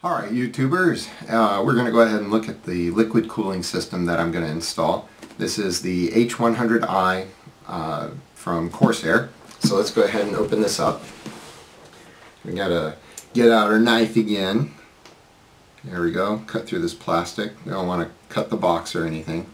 Alright YouTubers, we're going to go ahead and look at the liquid cooling system that I'm going to install. This is the H100i from Corsair. So let's go ahead and open this up. We got to get out our knife again. There we go, cut through this plastic. We don't want to cut the box or anything.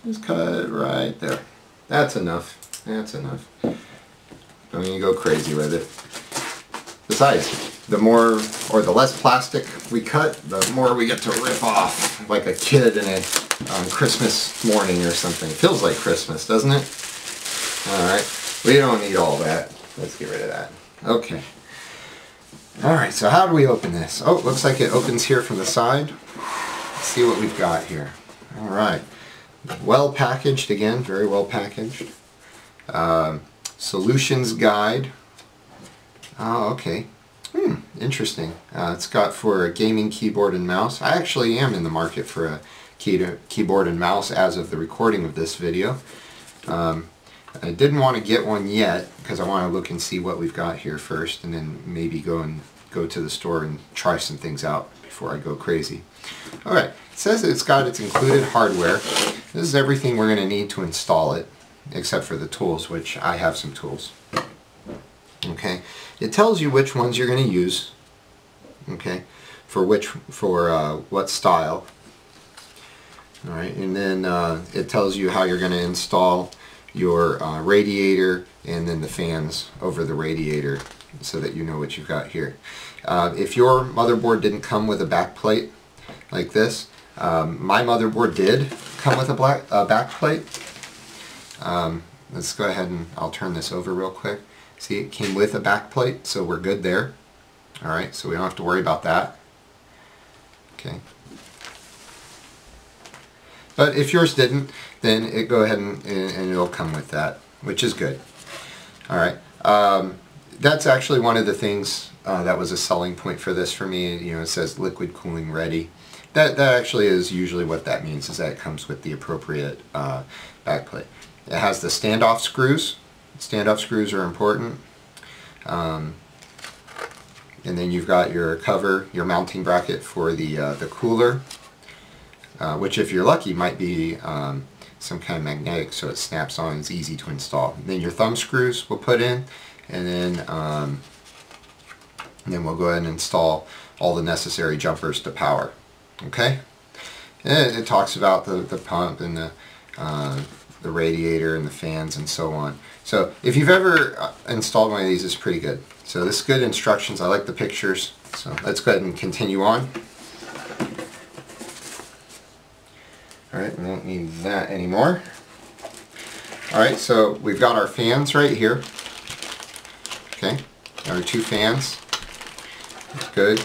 Just cut it right there. That's enough. That's enough. Don't need to go crazy with it. Besides, the more or the less plastic we cut, the more we get to rip off like a kid on Christmas morning or something. It feels like Christmas, doesn't it? Alright, we don't need all that. Let's get rid of that. Okay. Alright, so how do we open this? Oh, looks like it opens here from the side. Let's see what we've got here. Alright. Well packaged again, very well packaged. Solutions guide. Oh, okay. Interesting. It's got for a gaming keyboard and mouse. I actually am in the market for a keyboard and mouse as of the recording of this video. I didn't want to get one yet because I want to look and see what we've got here first, and then maybe go to the store and try some things out before I go crazy. Alright, it says it's got its included hardware. This is everything we're going to need to install it, except for the tools, which I have some tools. Okay, it tells you which ones you're going to use, okay, for what style. Alright, and then it tells you how you're going to install your radiator and then the fans over the radiator so that you know what you've got here. If your motherboard didn't come with a back plate like this, my motherboard did come with a back plate. Let's go ahead and I'll turn this over real quick. See, it came with a back plate, so we're good there. Alright, so we don't have to worry about that. Okay. But if yours didn't, then go ahead and it'll come with that, which is good. Alright. That's actually one of the things that was a selling point for this for me. You know, it says liquid cooling ready. That actually is usually what that means, is that it comes with the appropriate back plate. It has the standoff screws. Standoff screws are important. And then you've got your cover, your mounting bracket for the cooler, which if you're lucky might be some kind of magnetic, so it snaps on and it's easy to install. And then your thumb screws we'll put in, and then we'll go ahead and install all the necessary jumpers to power. Okay? And it talks about the pump and the radiator and the fans and so on. So if you've ever installed one of these, it's pretty good. So this is good instructions. I like the pictures. So let's go ahead and continue on. Alright, we won't need that anymore. Alright, so we've got our fans right here. Okay, our two fans. That's good.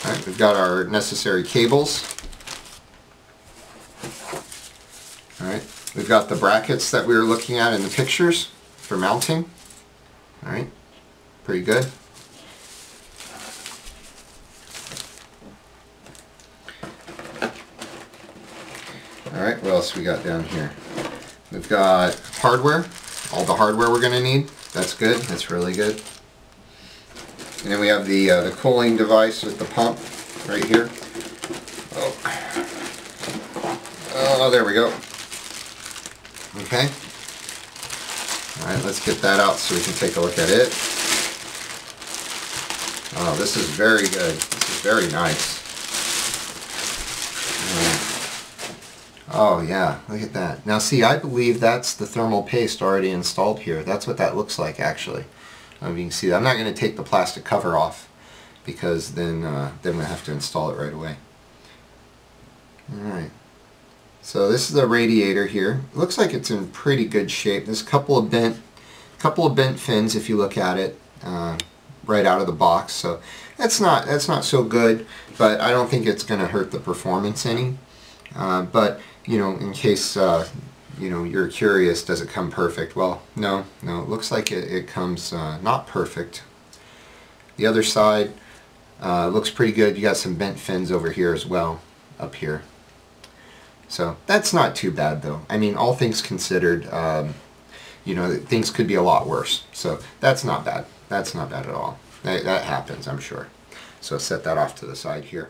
Alright, we've got our necessary cables. Alright, we've got the brackets that we were looking at in the pictures for mounting. Alright, pretty good. Alright, what else we got down here? We've got hardware, all the hardware we're going to need. That's good, that's really good. And then we have the cooling device with the pump right here. Oh, there we go. Okay. Alright, let's get that out so we can take a look at it. Oh, this is very good. This is very nice. Oh yeah, look at that. Now see, I believe that's the thermal paste already installed here. That's what that looks like actually. You can see that. I'm not going to take the plastic cover off because then we'll have to install it right away. Alright. So this is the radiator here. It looks like it's in pretty good shape. There's a couple of bent fins if you look at it right out of the box. So that's not so good, but I don't think it's going to hurt the performance any. But you know, in case you know, you're curious, does it come perfect? Well, no. It looks like it comes not perfect. The other side looks pretty good. You got some bent fins over here as well, up here. So that's not too bad though. I mean, all things considered, you know, things could be a lot worse. So that's not bad. That's not bad at all. That happens, I'm sure. So set that off to the side here.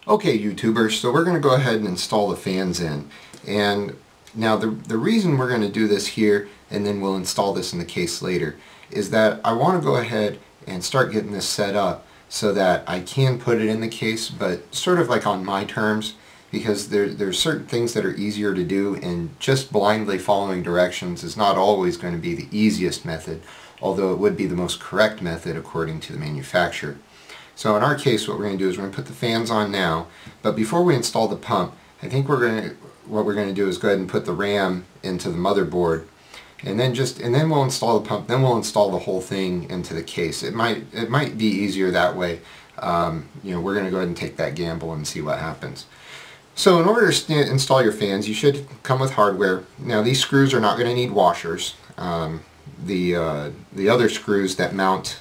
Okay, YouTubers, so we're going to go ahead and install the fans in. And now the reason we're going to do this here, and then we'll install this in the case later, is that I want to go ahead and start getting this set up so that I can put it in the case, but sort of like on my terms, because there's certain things that are easier to do, and just blindly following directions is not always going to be the easiest method, although it would be the most correct method according to the manufacturer. So in our case, what we're going to do is we're going to put the fans on now, but before we install the pump, I think what we're going to do is go ahead and put the RAM into the motherboard, and then we'll install the pump. Then we'll install the whole thing into the case. It might be easier that way. You know, we're going to go ahead and take that gamble and see what happens. So in order to install your fans, you should come with hardware. Now these screws are not going to need washers. The other screws that mount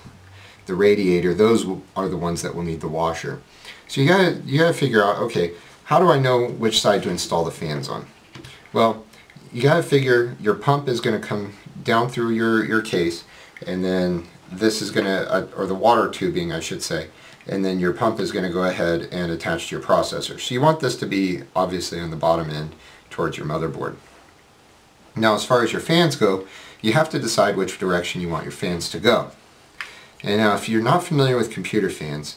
the radiator, those are the ones that will need the washer. So you gotta figure out, okay, how do I know which side to install the fans on? Well, you gotta figure your pump is gonna come down through your case, and then this is gonna, or the water tubing I should say, and then your pump is gonna go ahead and attach to your processor. So you want this to be obviously on the bottom end towards your motherboard. Now as far as your fans go, you have to decide which direction you want your fans to go. And now if you're not familiar with computer fans,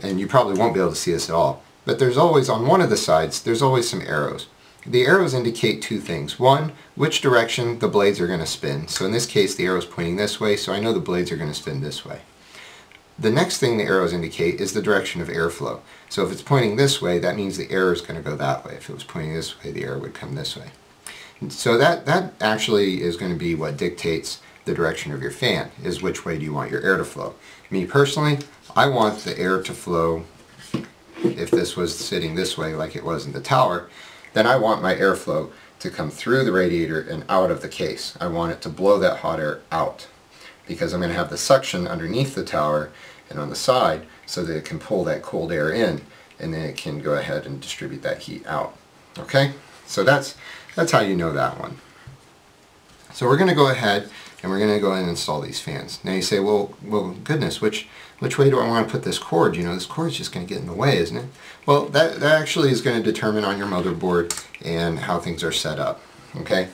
and you probably won't be able to see this at all, but there's always, on one of the sides, there's always some arrows. The arrows indicate two things. One, which direction the blades are going to spin. So in this case the arrow is pointing this way, so I know the blades are going to spin this way. The next thing the arrows indicate is the direction of airflow. So if it's pointing this way, that means the air is going to go that way. If it was pointing this way, the air would come this way. So that actually is going to be what dictates the direction of your fan, is which way do you want your air to flow. Me personally, I want the air to flow, if this was sitting this way like it was in the tower, then I want my airflow to come through the radiator and out of the case. I want it to blow that hot air out, because I'm going to have the suction underneath the tower and on the side so that it can pull that cold air in, and then it can go ahead and distribute that heat out. Okay, so that's how you know that one. So we're going to go ahead and we're going to go ahead and install these fans. Now you say, well goodness, which way do I want to put this cord? You know, this cord is just going to get in the way, isn't it? Well, that actually is going to determine on your motherboard and how things are set up. Okay,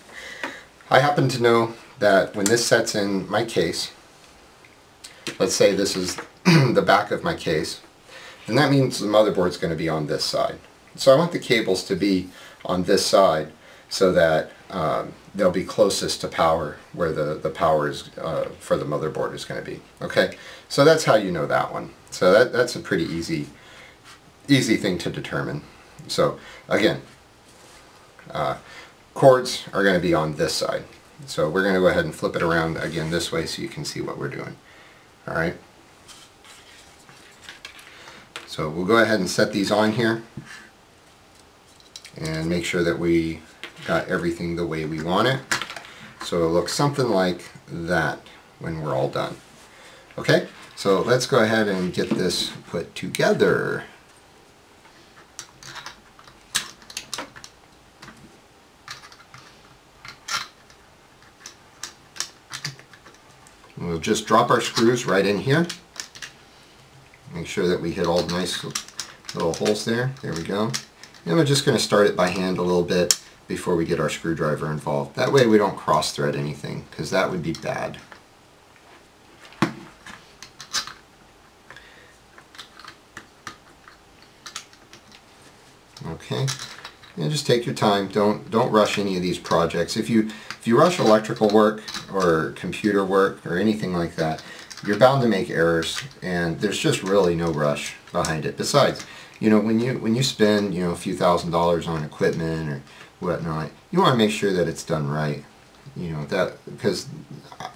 I happen to know that when this sets in my case, let's say this is the back of my case, then that means the motherboard is going to be on this side. So I want the cables to be on this side so that they'll be closest to power, where the power is for the motherboard is going to be. Okay, so that's how you know that one. So that's a pretty easy thing to determine. So again, cords are going to be on this side. So we're going to go ahead and flip it around again this way so you can see what we're doing. All right. So we'll go ahead and set these on here and make sure that we got everything the way we want it. So it'll look something like that when we're all done. Okay, so let's go ahead and get this put together. We'll just drop our screws right in here. Make sure that we hit all the nice little holes there. There we go. And we're just going to start it by hand a little bit before we get our screwdriver involved. That way we don't cross thread anything, because that would be bad. Okay, and just take your time. Don't rush any of these projects. If you rush electrical work or computer work or anything like that, you're bound to make errors, and there's just really no rush behind it. Besides, you know, when you spend, you know, a few $1,000s on equipment or whatnot, you want to make sure that it's done right. You know, that, because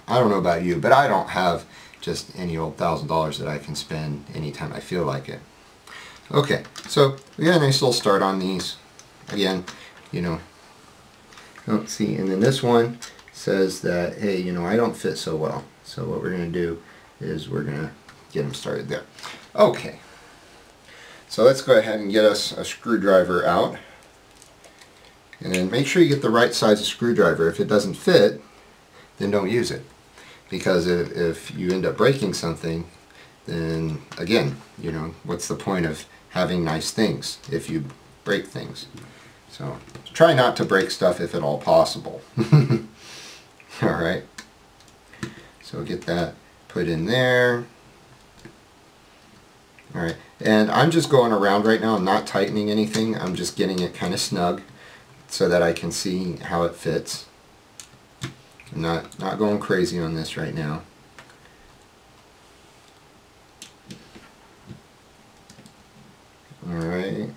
I don't know about you, but I don't have just any old $1,000 that I can spend anytime I feel like it. Okay, so we got a nice little start on these. Again, you know, let's see, and then this one says that, hey, you know, I don't fit so well. So what we're going to do is we're going to get them started there. Okay, so let's go ahead and get us a screwdriver out. And then make sure you get the right size of screwdriver. If it doesn't fit, then don't use it. because if you end up breaking something, then again, you know, what's the point of having nice things if you break things? So try not to break stuff if at all possible. Alright, so get that put in there. Alright, and I'm just going around right now. I'm not tightening anything. I'm just getting it kind of snug so that I can see how it fits. I'm not going crazy on this right now. Alright.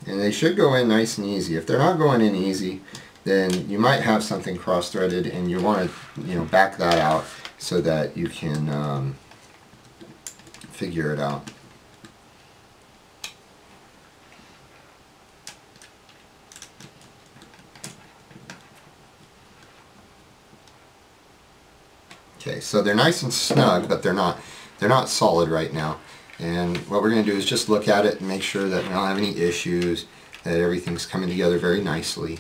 And they should go in nice and easy. If they're not going in easy, then you might have something cross-threaded, and you want to, you know, back that out so that you can figure it out. Okay, so they're nice and snug, but they're not solid right now. And what we're going to do is just look at it and make sure that we don't have any issues, that everything's coming together very nicely.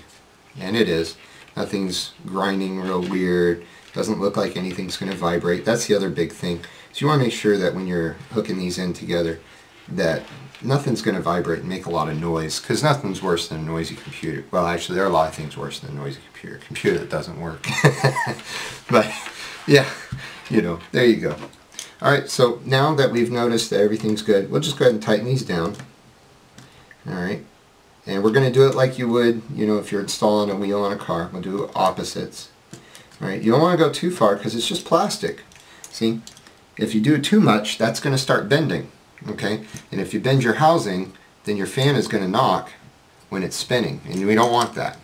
And it is. Nothing's grinding real weird. Doesn't look like anything's going to vibrate. That's the other big thing. So you want to make sure that when you're hooking these in together, that nothing's going to vibrate and make a lot of noise, because nothing's worse than a noisy computer. Well, actually, there are a lot of things worse than a noisy computer. A computer that doesn't work. But yeah, you know, there you go. Alright, so now that we've noticed that everything's good, we'll just go ahead and tighten these down. Alright, and we're going to do it like you would, you know, if you're installing a wheel on a car. We'll do opposites. Alright, you don't want to go too far because it's just plastic. See, if you do it too much, that's going to start bending. Okay, and if you bend your housing, then your fan is going to knock when it's spinning, and we don't want that.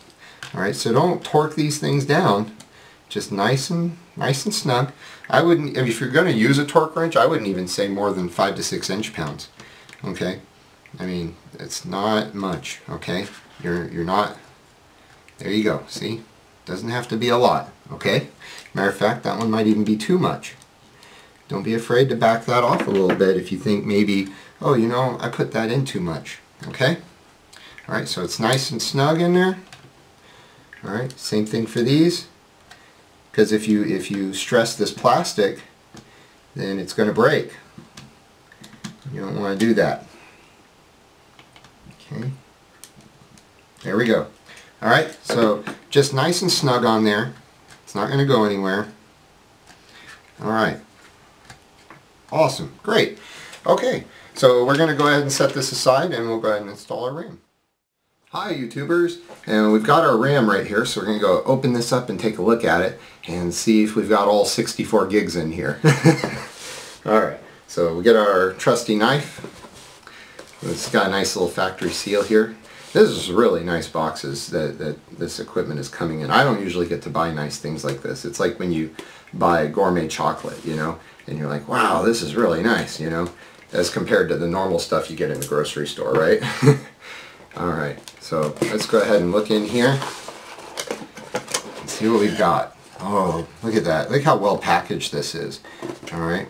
Alright, so don't torque these things down. Just nice and snug. I wouldn't, if you're going to use a torque wrench, I wouldn't even say more than 5 to 6 inch-pounds. Okay, I mean, it's not much. Okay, you're not. There you go. See, doesn't have to be a lot. Okay, matter of fact, that one might even be too much. Don't be afraid to back that off a little bit if you think maybe, oh, you know, I put that in too much. Okay, all right, so it's nice and snug in there. All right, same thing for these. Because if you stress this plastic, then it's going to break. You don't want to do that. Okay. There we go. Alright, so just nice and snug on there. It's not going to go anywhere. Alright. Awesome. Great. Okay, so we're going to go ahead and set this aside, and we'll go ahead and install our RAM. Hi YouTubers, and we've got our RAM right here, so we're going to go open this up and take a look at it and see if we've got all 64 gigs in here. Alright, so we get our trusty knife. It's got a nice little factory seal here. This is really nice boxes that this equipment is coming in. I don't usually get to buy nice things like this. It's like when you buy gourmet chocolate, you know, and you're like, wow, this is really nice, you know, as compared to the normal stuff you get in the grocery store, right? Alright, so let's go ahead and look in here and see what we've got. Oh, look at that. Look how well packaged this is. Alright.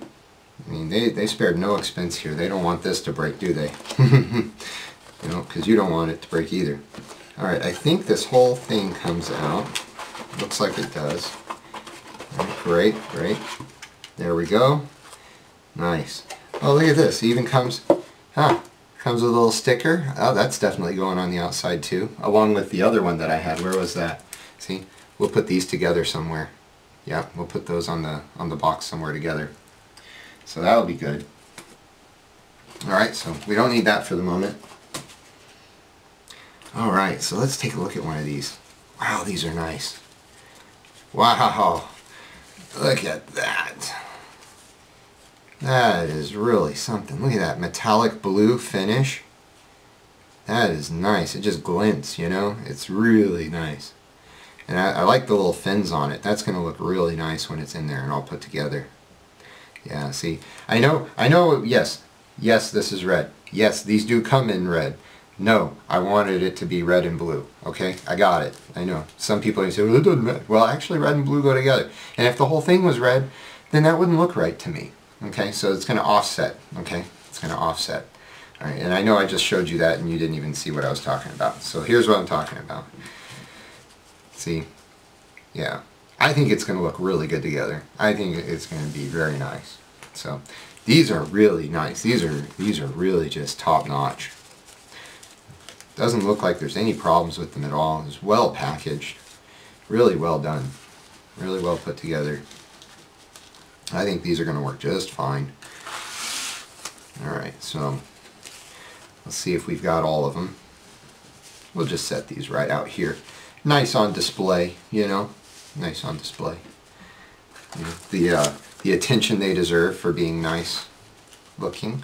I mean, they spared no expense here. They don't want this to break, do they? You know, because you don't want it to break either. Alright, I think this whole thing comes out. Looks like it does. Right, great, great. There we go. Nice. Oh, look at this. It even comes... Huh. Comes with a little sticker. Oh, that's definitely going on the outside too, along with the other one that I had. Where was that? See, we'll put these together somewhere. Yeah, we'll put those on the box somewhere together. So that'll be good. Alright, so we don't need that for the moment. Alright, so let's take a look at one of these. Wow, these are nice. Wow, look at that. That is really something. Look at that metallic blue finish. That is nice. It just glints, you know. It's really nice. And I like the little fins on it. That's going to look really nice when it's in there and all put together. Yeah, see. I know, yes, this is red. Yes, these do come in red. No, I wanted it to be red and blue. Okay, I got it. I know. Some people say, well, it doesn't matter. Well, actually, red and blue go together. And if the whole thing was red, then that wouldn't look right to me. Okay, so it's going to offset. Okay, it's going to offset. All right, and I know I just showed you that and you didn't even see what I was talking about. So here's what I'm talking about. See, yeah, I think it's going to look really good together. I think it's going to be very nice. So these are really nice. These are really just top notch. Doesn't look like there's any problems with them at all. It's well packaged. Really well done. Really well put together. I think these are going to work just fine. Alright, so let's see if we've got all of them. We'll just set these right out here. Nice on display, you know. Nice on display. You know, the attention they deserve for being nice looking.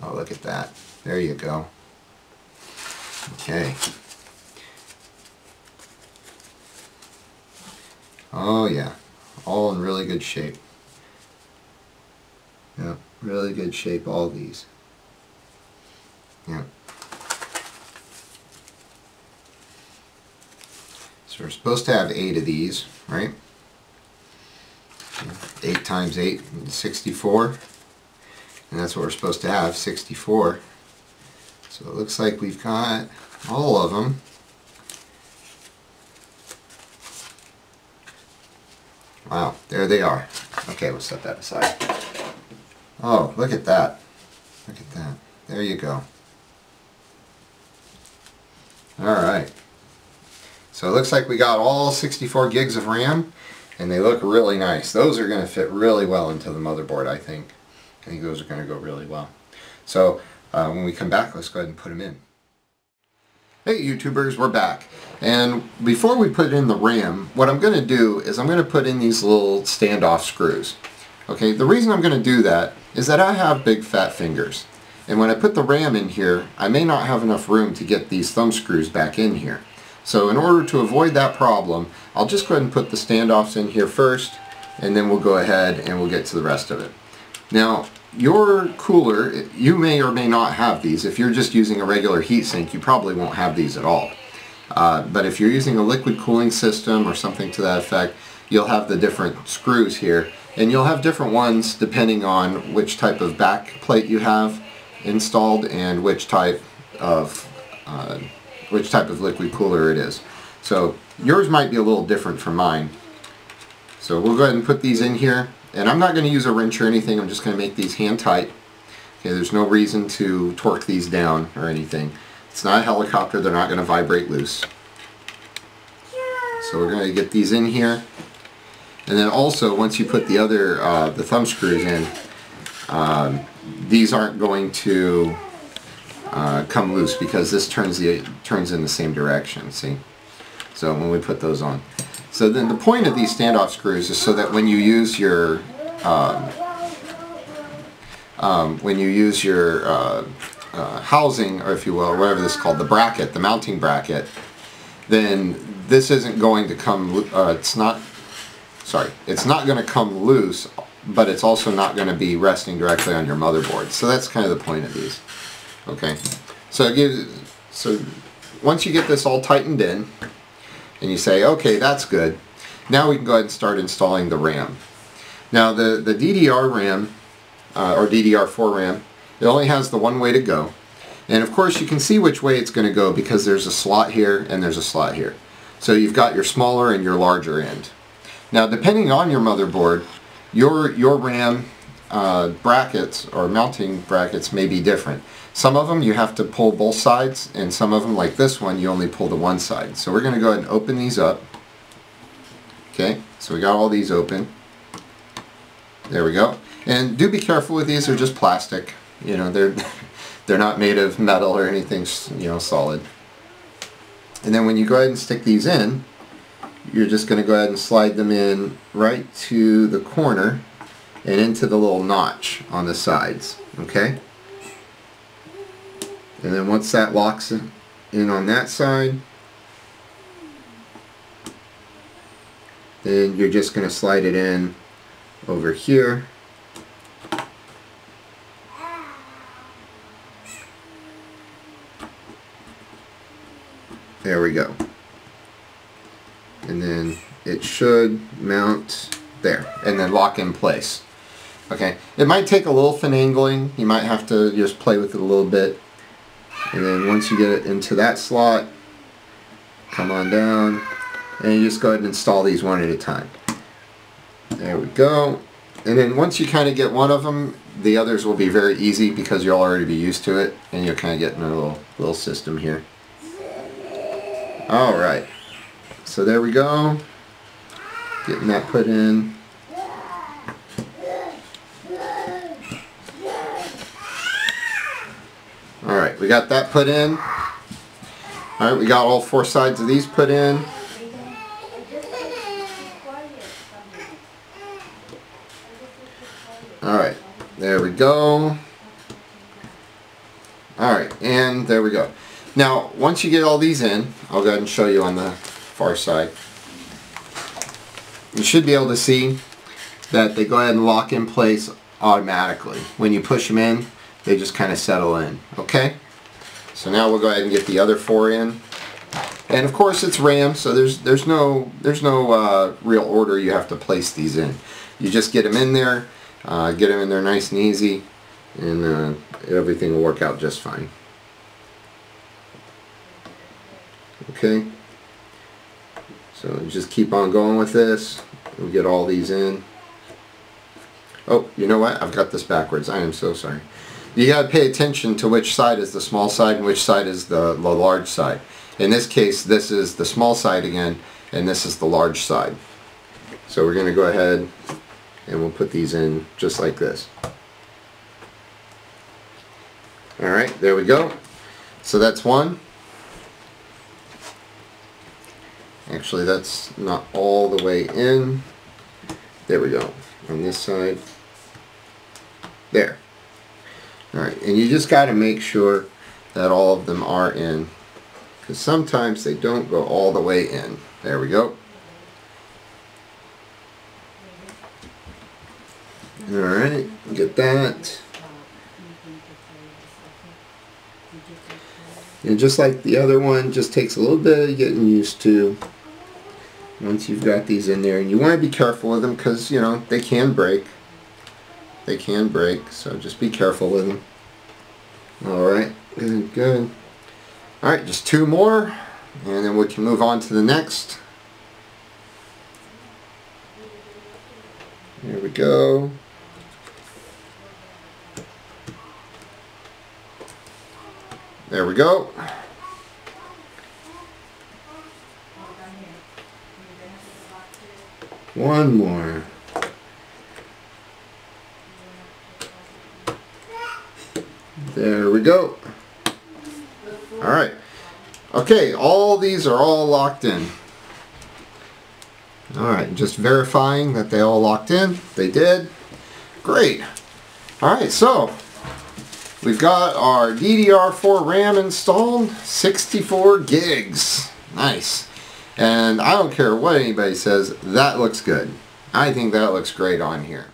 Oh, look at that. There you go. Okay. Oh yeah, all in really good shape. Yeah, really good shape, all these. Yeah. So we're supposed to have 8 of these, right? 8 times 8 is 64. And that's what we're supposed to have, 64. So it looks like we've got all of them. Wow, there they are. Okay, we'll set that aside. Oh, look at that. Look at that. There you go. Alright. So it looks like we got all 64 gigs of RAM, and they look really nice. Those are going to fit really well into the motherboard, I think. I think those are going to go really well. So when we come back, let's go ahead and put them in. Hey YouTubers, we're back. And before we put in the RAM, what I'm going to do is I'm going to put in these little standoff screws. Okay, the reason I'm going to do that is that I have big fat fingers. And when I put the RAM in here, I may not have enough room to get these thumb screws back in here. So in order to avoid that problem, I'll just go ahead and put the standoffs in here first, and then we'll go ahead and we'll get to the rest of it. Now, your cooler, you may or may not have these. If you're just using a regular heatsink, you probably won't have these at all. But if you're using a liquid cooling system or something to that effect, you'll have the different screws here. And you'll have different ones depending on which type of back plate you have installed and which type of liquid cooler it is. So yours might be a little different from mine. So we'll go ahead and put these in here. And I'm not going to use a wrench or anything. I'm just going to make these hand tight. Okay, there's no reason to torque these down or anything. It's not a helicopter. They're not going to vibrate loose. So we're going to get these in here. And then also, once you put the other the thumb screws in, these aren't going to come loose because this turns in the same direction. See? So when we put those on. So then the point of these standoff screws is so that when you use your housing, or if you will, or whatever this is called, the bracket, the mounting bracket, then this isn't going to come. It's not going to come loose, but it's also not going to be resting directly on your motherboard. So that's kind of the point of these. Okay. So once you get this all tightened in, and you say, okay, that's good. Now we can go ahead and start installing the RAM. Now the DDR RAM, or DDR4 RAM, it only has the one way to go. And of course you can see which way it's going to go because there's a slot here and there's a slot here. So you've got your smaller and your larger end. Now depending on your motherboard, your RAM brackets or mounting brackets may be different. Some of them you have to pull both sides, and some of them, like this one, you only pull the one side. So we're going to go ahead and open these up. Okay, so we got all these open. There we go. And do be careful with these, they're just plastic. You know, they're not made of metal or anything, you know, solid. And then when you go ahead and stick these in, you're just going to go ahead and slide them in right to the corner and into the little notch on the sides. Okay? And then once that locks in on that side, then you're just going to slide it in over here. There we go. And then it should mount there and then lock in place. Okay, it might take a little finagling. You might have to just play with it a little bit. And then once you get it into that slot, come on down, and you just go ahead and install these one at a time. There we go. And then once you kind of get one of them, the others will be very easy because you'll already be used to it, and you'll kind of get in a little system here. Alright, so there we go. Getting that put in. Alright, we got that put in. Alright, we got all 4 sides of these put in. Alright, there we go. Alright, and there we go. Now, once you get all these in, I'll go ahead and show you on the far side. You should be able to see that they go ahead and lock in place automatically. When you push them in, they just kind of settle in. Okay? So now we'll go ahead and get the other 4 in. And of course it's RAM, so there's no real order you have to place these in. You just get them in there, get them in there nice and easy, and everything will work out just fine. Okay? So just keep on going with this. We'll get all these in. Oh, you know what? I've got this backwards. I am so sorry. You got to pay attention to which side is the small side and which side is the large side. In this case, this is the small side again, and this is the large side. So we're going to go ahead and we'll put these in just like this. Alright, there we go. So that's one. Actually, that's not all the way in. There we go. On this side. There. Alright, and you just got to make sure that all of them are in, because sometimes they don't go all the way in. There we go. Alright, get that. And just like the other one, just takes a little bit of getting used to once you've got these in there. And you want to be careful with them because, you know, they can break. They can break, so just be careful with them. Alright, good, good. Alright, just 2 more, and then we can move on to the next. There we go. There we go. One more. There we go. Alright. Okay, all these are all locked in. Alright, just verifying that they all locked in. They did. Great. Alright, so we've got our DDR4 RAM installed, 64 gigs. Nice. And I don't care what anybody says, that looks good. I think that looks great on here.